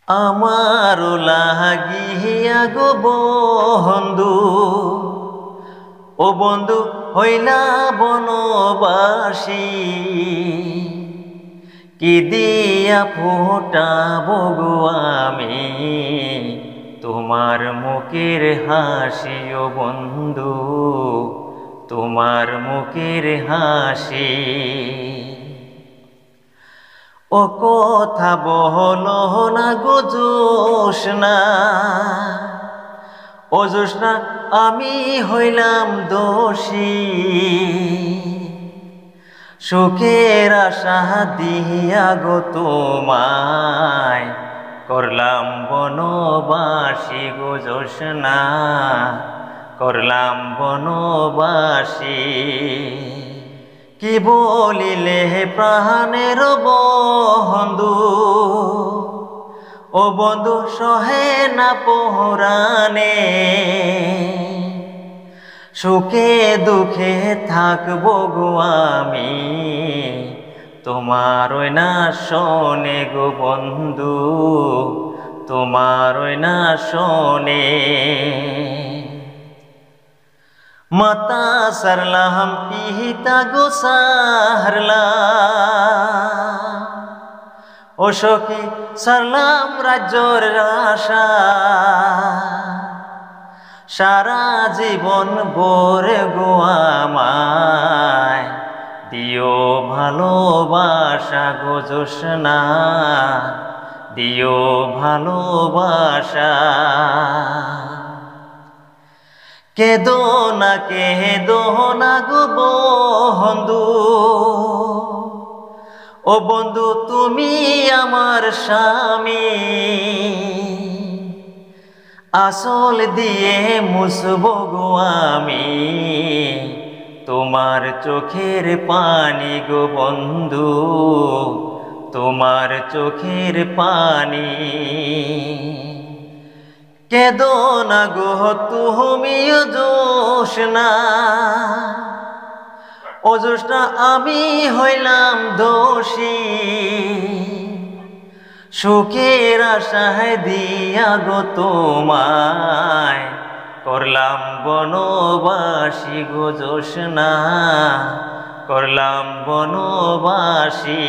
আমারও লাগিয়া গো বন্ধু, ও বন্ধু হইলা বনবাসী। কি দিয়া ফোটাবো গো আমি তোমার মুখের হাসি, ও বন্ধু তোমার মুখের হাসি। ও কথা বলো না গো জোসনা, ও জোসনা আমি হইলাম দোষী। সুখের আশা দিয়া গো তোমায় করলাম বনবাসী গো জোসনা, করলাম বনবাসী। কি বলিলে প্রাণের বন্ধু, ও বন্ধু সহে না পরাণে। সুখে দুঃখে থাকবো গো আমি তোমার ওই না শোনে গো বন্ধু, তোমার ওই না শোনে। মাতা সারলাম পিতা গো সারলাম, ও সখী সারলাম রাজ্যর আশা। সারা জীবন ভরে গো আমায় দিও ভালোবাসা গো জোসনা, দিও ভালোবাসা। কেদো না গো বন্ধু, ও বন্ধু তুমি আমার স্বামী। আসল দিয়ে মুছবো গো আমি তোমার চোখের পানি গো বন্ধু, তোমার চোখের পানি। কেদো না গো তুমি জোসনা, ও জোসনা আমি হইলাম দোষী। সুখের আশায় দিয়া গো তোমায় করলাম বনবাসী গো জোসনা, করলাম বনবাসী।